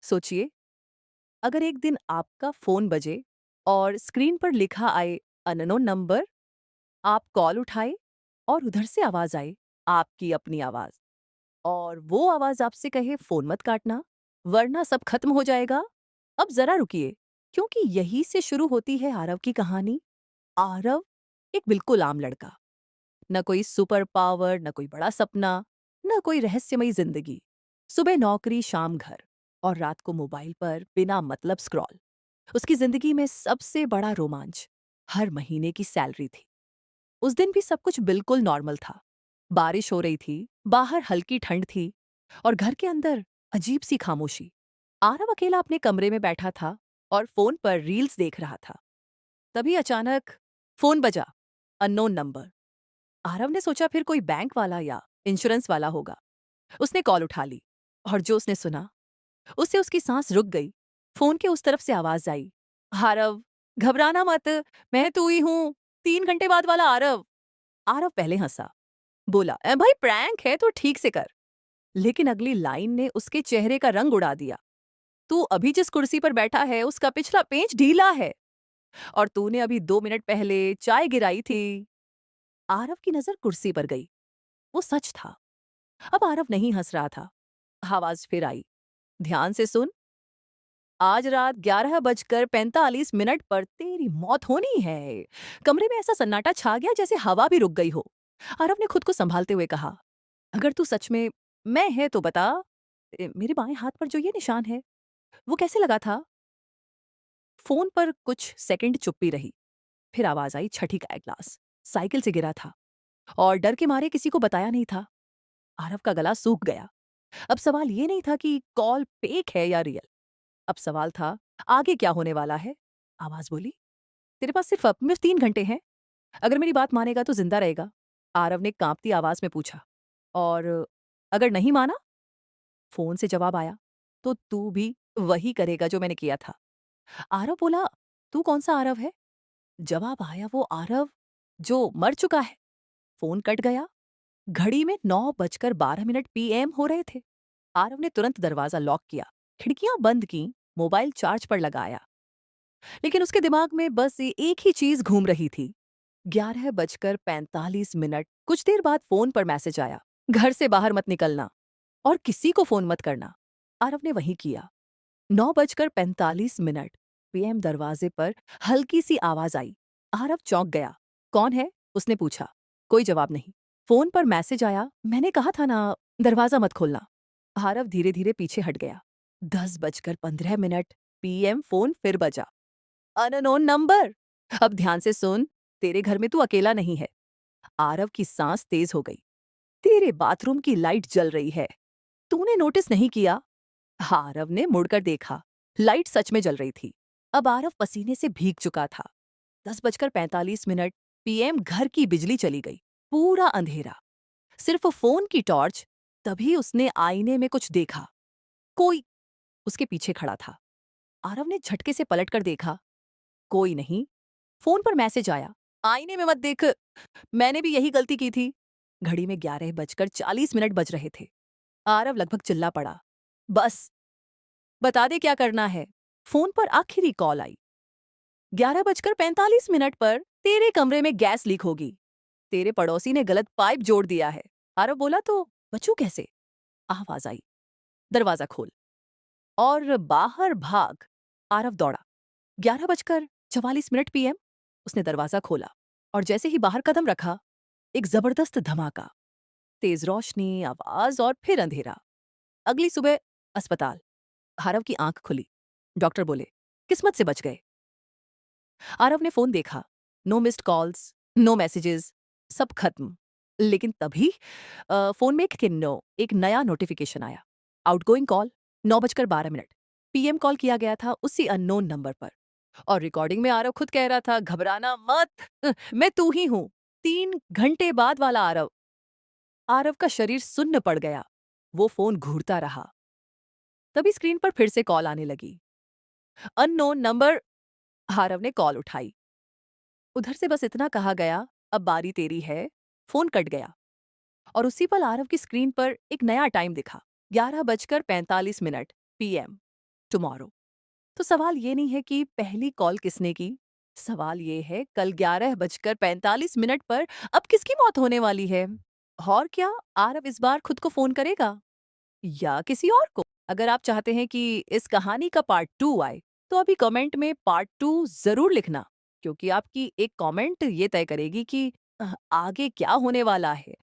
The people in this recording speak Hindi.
सोचिए, अगर एक दिन आपका फोन बजे और स्क्रीन पर लिखा आए अननोन नंबर, आप कॉल उठाए और उधर से आवाज आए, आपकी अपनी आवाज, और वो आवाज आपसे कहे फोन मत काटना वरना सब खत्म हो जाएगा। अब जरा रुकिए, क्योंकि यही से शुरू होती है आरव की कहानी। आरव एक बिल्कुल आम लड़का, न कोई सुपर पावर, न कोई बड़ा सपना, न कोई रहस्यमयी जिंदगी। सुबह नौकरी, शाम घर, और रात को मोबाइल पर बिना मतलब स्क्रॉल। उसकी जिंदगी में सबसे बड़ा रोमांच हर महीने की सैलरी थी। उस दिन भी सब कुछ बिल्कुल नॉर्मल था। बारिश हो रही थी, बाहर हल्की ठंड थी, और घर के अंदर अजीब सी खामोशी। आरव अकेला अपने कमरे में बैठा था और फोन पर रील्स देख रहा था। तभी अचानक फोन बजा। Unknown number. आरव ने सोचा फिर कोई बैंक वाला या इंश्योरेंस वाला होगा। उसने कॉल उठा ली, और जो उसने सुना, उससे उसकी सांस रुक गई। फोन के उस तरफ से आवाज आई, आरव, घबराना मत, मैं तू ही हूं, 3 घंटे बाद वाला आरव। आरव पहले हंसा, बोला, भाई प्रैंक है तो ठीक से कर। लेकिन अगली लाइन ने उसके चेहरे का रंग उड़ा दिया। तू अभी जिस कुर्सी पर बैठा है उसका पिछला पेंच ढीला है, और तूने अभी 2 मिनट पहले चाय गिराई थी। आरव की नजर कुर्सी पर गई। वो सच था। अब आरव नहीं हंस रहा था। आवाज फिर आई, ध्यान से सुन, आज रात 11:45 पर तेरी मौत होनी है। कमरे में ऐसा सन्नाटा छा गया जैसे हवा भी रुक गई हो। आरव ने खुद को संभालते हुए कहा, अगर तू सच में मैं है तो बता। मेरे बाएं हाथ पर जो ये निशान है, वो कैसे लगा था? फोन पर कुछ सेकंड चुप्पी रही। फिर आवाज आई, छठी का ग्लास साइकिल से गिरा था, और डर के मारे किसी को बताया नहीं था। आरव का गला सूख गया। अब सवाल ये नहीं था कि कॉल फेक है या रियल। अब सवाल था, आगे क्या होने वाला है? आवाज बोली, तेरे पास सिर्फ 3 घंटे हैं। अगर मेरी बात मानेगा तो जिंदा रहेगा। आरव ने कांपती आवाज में पूछा, और अगर नहीं माना? फोन से जवाब आया, तो तू भी वही करेगा जो मैंने किया था। आरव बोला, तू कौन सा आरव है? जवाब आया, वो आरव जो मर चुका है। फोन कट गया। घड़ी में 9:12 पीएम हो रहे थे। आरव ने तुरंत दरवाजा लॉक किया, खिड़कियां बंद की, मोबाइल चार्ज पर लगाया। लेकिन उसके दिमाग में बस एक ही चीज घूम रही थी। 11:45। कुछ देर बाद फोन पर मैसेज आया, घर से बाहर मत निकलना और किसी को फोन मत करना। आरव ने वही किया। 9:45 पीएम। दरवाजे पर हल्की सी आवाज आई। आरव चौंक गया। कौन है? उसने पूछा। कोई जवाब नहीं। फोन पर मैसेज आया, मैंने कहा था ना, दरवाजा मत खोलना। आरव धीरे धीरे पीछे हट गया। 10:15 पीएम। फोन फिर बजा। Unknown number. अब ध्यान से सुन, तेरे घर में तू अकेला नहीं है। आरव की सांस तेज हो गई। तेरे बाथरूम की लाइट जल रही है। तूने नोटिस नहीं किया? आरव ने मुड़कर देखा। लाइट सच में जल रही थी। अब आरव पसीने से भीग चुका था। 10:45 पीएम। घर की बिजली चली गई। पूरा अंधेरा, सिर्फ फोन की टॉर्च। तभी उसने आईने में कुछ देखा। कोई उसके पीछे खड़ा था। आरव ने झटके से पलटकर देखा। कोई नहीं। फोन पर मैसेज आया, आईने में मत देख, मैंने भी यही गलती की थी। घड़ी में 11:40 बज रहे थे। आरव लगभग चिल्ला पड़ा, बस बता दे क्या करना है। फोन पर आखिरी कॉल आई। 11:45 पर तेरे कमरे में गैस लीक होगी। तेरे पड़ोसी ने गलत पाइप जोड़ दिया है। आरव बोला, तो बचूं कैसे? आवाज आई, दरवाजा खोल और बाहर भाग। आरव दौड़ा। 11:44 पीएम। उसने दरवाजा खोला, और जैसे ही बाहर कदम रखा, एक जबरदस्त धमाका। तेज रोशनी, आवाज, और फिर अंधेरा। अगली सुबह अस्पताल। आरव की आंख खुली। डॉक्टर बोले, किस्मत से बच गए। आरव ने फोन देखा। No missed calls, no messages, सब खत्म। लेकिन तभी फोन में एक नया नोटिफिकेशन आया। Outgoing call 9:12। पीएम कॉल किया गया था उसी अननोन नंबर पर। और रिकॉर्डिंग में आरव खुद कह रहा था, घबराना मत, मैं तू ही हूं, 3 घंटे बाद वाला आरव। आरव का शरीर सुन्न पड़ गया। वो फोन घूरता रहा। तभी स्क्रीन पर फिर से कॉल आने लगी। Unknown number. आरव ने कॉल उठाई। उधर से बस इतना कहा गया, अब बारी तेरी है। फोन कट गया, और उसी पल आरव की स्क्रीन पर एक नया टाइम दिखा। 11:45 पीएम। टुमारो। तो सवाल ये नहीं है कि पहली कॉल किसने की, सवाल ये है कल 11:45 पर अब किसकी मौत होने वाली है? और क्या आरव इस बार खुद को फ़ोन करेगा या किसी और को? अगर आप चाहते हैं कि इस कहानी का पार्ट 2 आए, तो अभी कमेंट में पार्ट 2 ज़रूर लिखना, क्योंकि आपकी एक कमेंट ये तय करेगी कि आगे क्या होने वाला है।